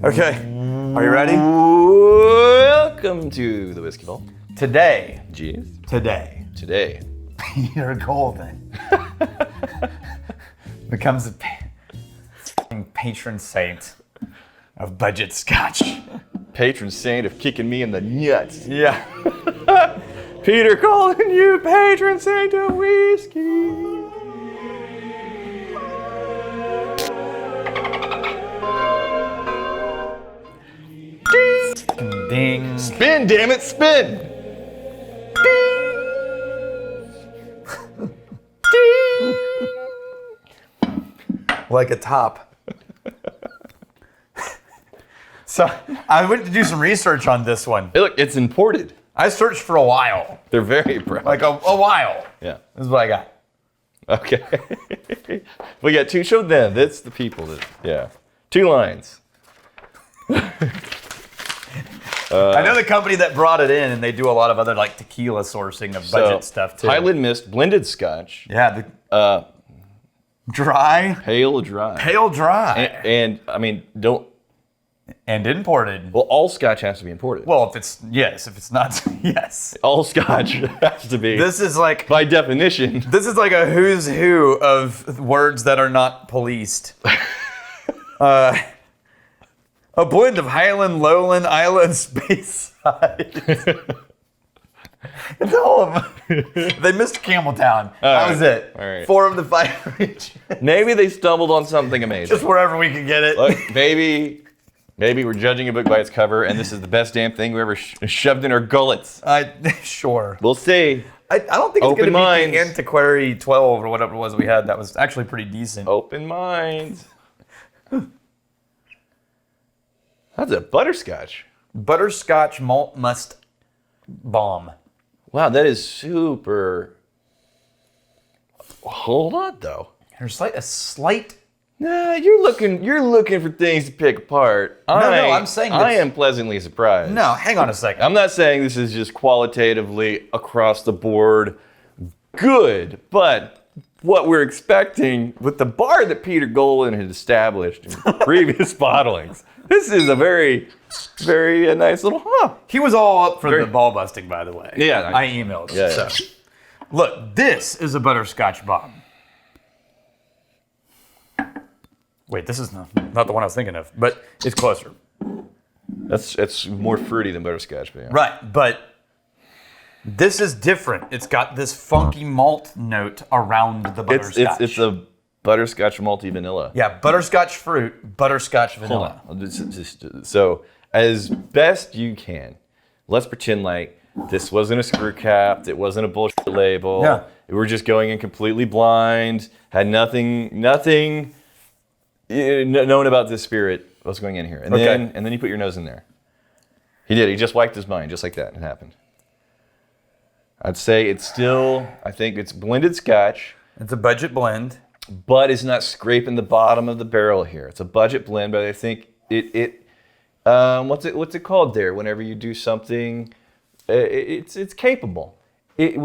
Okay, are you ready? Welcome to the Whiskey Vault. Today, Today. Peter Golden becomes a patron saint of budget scotch. Patron saint of kicking me in the nuts. Yeah. Peter calling you patron saint of whiskey. Ding. Spin, damn it, spin. Like a top. So I went to do some research on this one. Hey, look, it's imported. I searched for a while. They're very proud. Like a while. Yeah. This is what I got. Okay. We got two. Show them. That's the people. Yeah. 2 lines. I know the company that brought it in, and they do a lot of other like tequila sourcing of budget stuff too. Highland Mist blended scotch. Yeah. Dry. Pale dry. Pale dry. And I mean, don't. And imported. Well, all scotch has to be imported. Well, if it's not, yes. All scotch has to be. This is like, by definition. this is like a who's who of words that are not policed. A blend of Highland, Lowland, Island, Speyside. It's all of them. They missed Campbelltown. That was it. All right. 4 of the 5 regions. Maybe they stumbled on something amazing. Just wherever we could get it. Look, maybe we're judging a book by its cover, and this is the best damn thing we ever shoved in our gullets. Sure. We'll see. I don't think it's Open going to be minds. the Antiquary 12 or whatever it was we had. That was actually pretty decent. Open minds. That's a butterscotch. Butterscotch malt must bomb. Wow, that is super. Hold on, though. There's like a slight. Nah, you're looking for things to pick apart. No, I'm saying I am pleasantly surprised. No, hang on a second. I'm not saying this is just qualitatively across the board good, but what we're expecting with the bar that Peter Golden had established in previous bottlings, this is a very, very nice little He was all up for the ball busting, by the way. Yeah, I emailed. Yeah, So, look, this is a butterscotch bomb. Wait, this is not the one I was thinking of, but it's closer. It's more fruity than butterscotch, but yeah. Right, but this is different. It's got this funky malt note around the butterscotch. It's a butterscotch malty vanilla. Yeah, butterscotch fruit, butterscotch vanilla. Hold on. So, as best you can, let's pretend like this wasn't a screw cap, it wasn't a bullshit label. Yeah. We were just going in completely blind, had nothing known about this spirit, what's going in here. And then you put your nose in there. He did. He just wiped his mind, just like that. It happened. I'd say I think it's blended scotch. It's a budget blend. But it's not scraping the bottom of the barrel here. It's a budget blend, but I think what's it called there? Whenever you do something, it's capable. It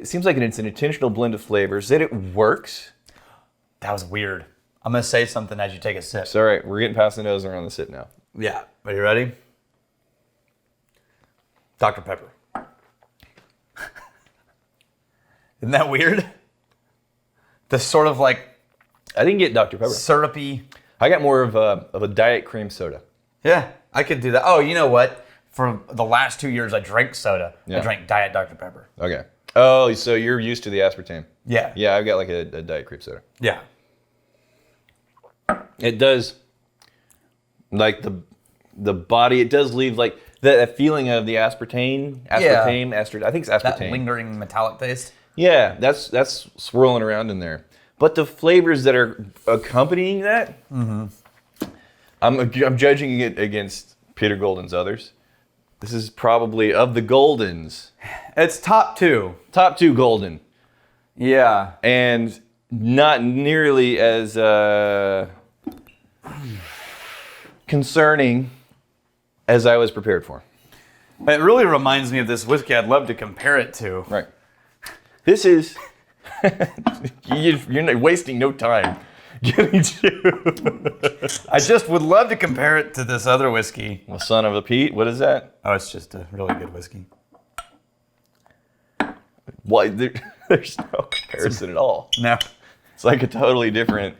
seems like it's an intentional blend of flavors, that it works. That was weird. I'm gonna say something as you take a sip. It's all right. We're getting past the nose and around the sip now. Yeah. Are you ready? Dr. Pepper. Isn't that weird? The sort of like I didn't get Dr. Pepper. Syrupy. I got more of a diet cream soda. Yeah, I could do that. Oh, you know what? For the last 2 years, I drank soda. Yeah. I drank Diet Dr. Pepper. Okay. Oh, so you're used to the aspartame. Yeah. Yeah, I've got like a diet cream soda. Yeah. It does, like the body. It does leave like that feeling of the aspartame. I think it's aspartame. That lingering metallic taste. Yeah, that's swirling around in there. But the flavors that are accompanying that, I'm judging it against Peter Golden's others. This is probably, of the Goldens, It's top 2. top 2 Golden. Yeah. And not nearly as concerning as I was prepared for. It really reminds me of this whiskey I'd love to compare it to. Right. This is, you're not wasting no time. Getting two. I just would love to compare it to this other whiskey. Well, son of a Pete, what is that? Oh, it's just a really good whiskey. Why? There's no comparison at all. No. It's like a totally different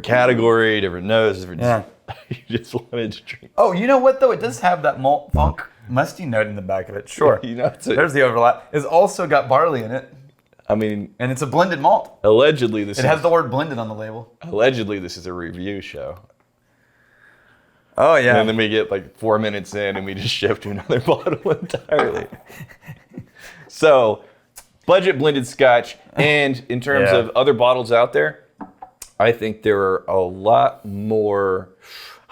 category, different nose. Yeah. You just wanted to drink. Oh, you know what though? It does have that malt funk musty note in the back of it. Sure. You know, There's the overlap. It's also got barley in it, I mean, and it's a blended malt. allegedly It has the word blended on the label. Allegedly, this is a review show. Oh yeah. And then we get like 4 minutes in and we just shift to another bottle entirely. So, budget blended Scotch. And in terms of other bottles out there, I think there are a lot more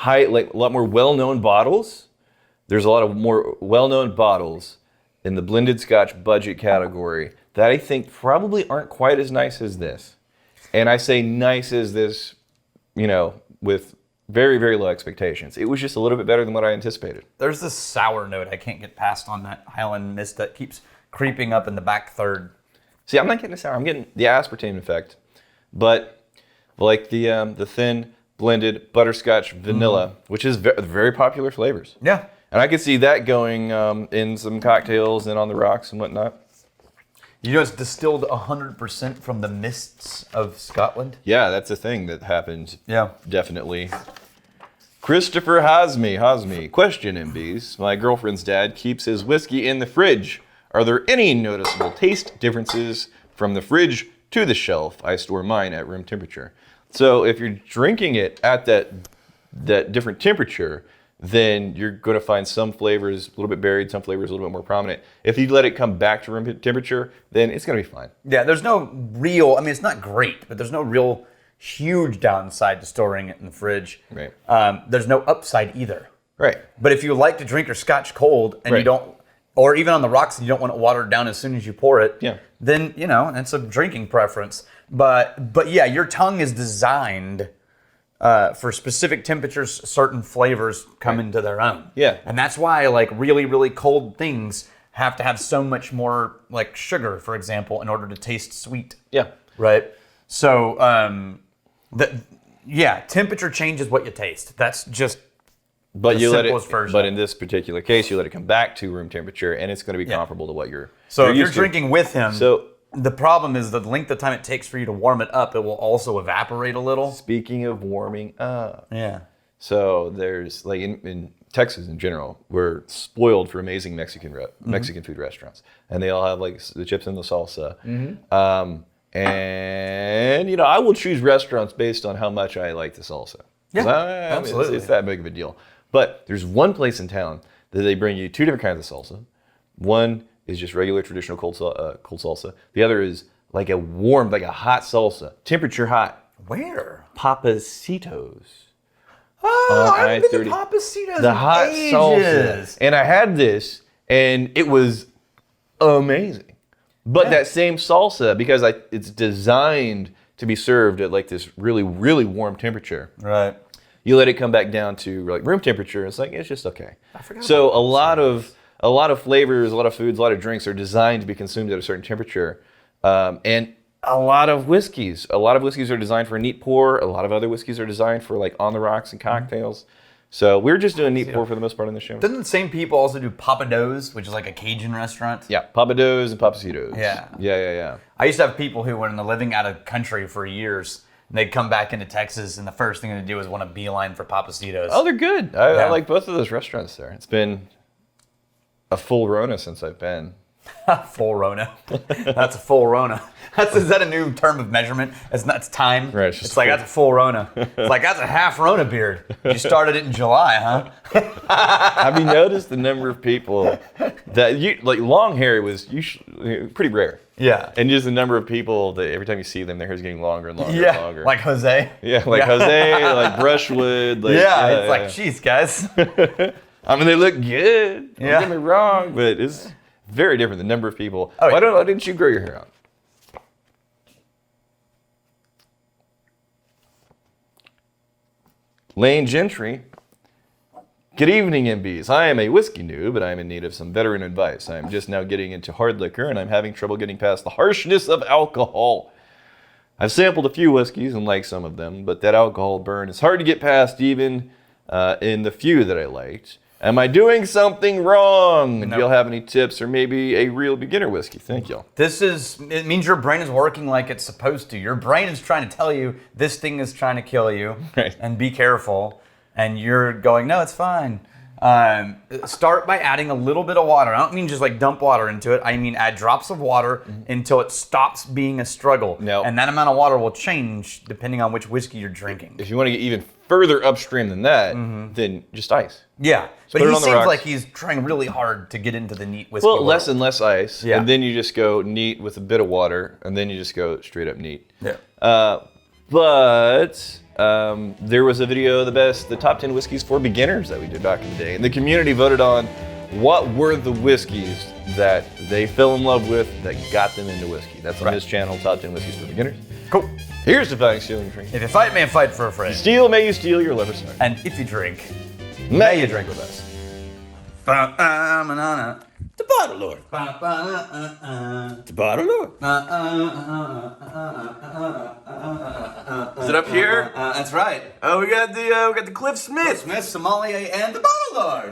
well-known bottles. There's a lot of more well-known bottles in the blended Scotch budget category that I think probably aren't quite as nice as this. And I say nice as this, with very, very low expectations. It was just a little bit better than what I anticipated. There's this sour note I can't get past on that Highland mist that keeps creeping up in the back third. See, I'm not getting the sour. I'm getting the aspartame effect. But like the thin blended butterscotch vanilla, which is very popular flavors. Yeah. And I could see that going in some cocktails and on the rocks and whatnot. You know, it's distilled 100% from the mists of Scotland. Yeah, that's a thing that happens. Yeah. Definitely. Christopher Hasme. Question, MBs. My girlfriend's dad keeps his whiskey in the fridge. Are there any noticeable taste differences from the fridge to the shelf? I store mine at room temperature. So if you're drinking it at that different temperature, then you're going to find some flavors a little bit buried, some flavors a little bit more prominent. If you let it come back to room temperature, then it's going to be fine. Yeah, there's no real, I mean, it's not great, but there's no real huge downside to storing it in the fridge. Right. There's no upside either. Right. But if you like to drink your scotch cold and you don't, or even on the rocks and you don't want it watered down as soon as you pour it, then, it's a drinking preference. But yeah, your tongue is designed for specific temperatures, certain flavors come into their own. Yeah. And that's why like really, really cold things have to have so much more like sugar, for example, in order to taste sweet. Yeah. Right? So, temperature changes what you taste. That's just but the simplest version. But in this particular case, you let it come back to room temperature, and it's going to be comparable to what you're. So if you're drinking with him, the problem is the length of time it takes for you to warm it up. It will also evaporate a little. Speaking of warming up, yeah. So there's like in Texas in general, we're spoiled for amazing Mexican food restaurants, and they all have like the chips and the salsa. Mm-hmm. And I will choose restaurants based on how much I like the salsa. Yeah, absolutely. It's that big of a deal. But there's one place in town that they bring you two different kinds of salsa. One is just regular traditional cold salsa. The other is like a warm, like a hot salsa, temperature hot. Where? Papacitos. Oh, I haven't been to Papacitos The in hot ages. salsa. And I had this, and it was amazing. But that same salsa, because it's designed to be served at like this really, really warm temperature. Right. You let it come back down to like room temperature. It's like it's just okay. I forgot. So a lot of flavors, a lot of foods, a lot of drinks are designed to be consumed at a certain temperature, and a lot of whiskeys. A lot of whiskeys are designed for a neat pour. A lot of other whiskeys are designed for like on the rocks and cocktails. So we're just doing neat pour for the most part on the show. Doesn't the same people also do Papados, which is like a Cajun restaurant? Yeah, Papados and Papacitos. Yeah. I used to have people who were living out of country for years. And they'd come back into Texas, and the first thing they'd do is want a beeline for Papacitos. Oh, they're good. I like both of those restaurants there. It's been a full Rona since I've been. Full Rona. That's a full Rona. Is that a new term of measurement? It's time. Right. It's like that's a full Rona. It's like that's a half Rona beard. You started it in July, huh? Have you noticed the number of people that like long hair was usually pretty rare? Yeah. And just the number of people that every time you see them, their hair's getting longer and longer and longer. Like Jose. Yeah, like Jose, like Brushwood. Like, it's like, geez, guys. I mean, they look good. Don't get me wrong, but it's very different. The number of people. Why didn't you grow your hair out? Lane Gentry. Good evening, MBs. I am a whiskey noob, and I am in need of some veteran advice. I am just now getting into hard liquor, and I'm having trouble getting past the harshness of alcohol. I've sampled a few whiskeys and like some of them, but that alcohol burn is hard to get past even in the few that I liked. Am I doing something wrong? And do y'all have any tips or maybe a real beginner whiskey? Thank y'all. It means your brain is working like it's supposed to. Your brain is trying to tell you this thing is trying to kill you and be careful. And you're going, no, it's fine. Start by adding a little bit of water. I don't mean just like dump water into it. I mean add drops of water until it stops being a struggle. No. And that amount of water will change depending on which whiskey you're drinking. If you want to get even further upstream than that, then just ice. Yeah, but put it he on the seems rocks. like he's trying really hard to get into the neat whiskey Well, world. less and less ice, Yeah. and then you just go neat with a bit of water, and then you just go straight up neat. Yeah. But there was a video of the top 10 whiskeys for beginners that we did back in the day, and the community voted on what were the whiskeys that they fell in love with that got them into whiskey. That's on his channel, Top 10 Whiskeys for Beginners. Cool. Here's to fighting, stealing, drinking. If you fight, may you fight for a friend. Steal, may you steal your lover's heart. And if you drink, May you drink with us. The bottle lord. The bottle lord. Is it up here? That's right. Oh, we got the Cliff Smith. Smith, sommelier, and the bottle lord.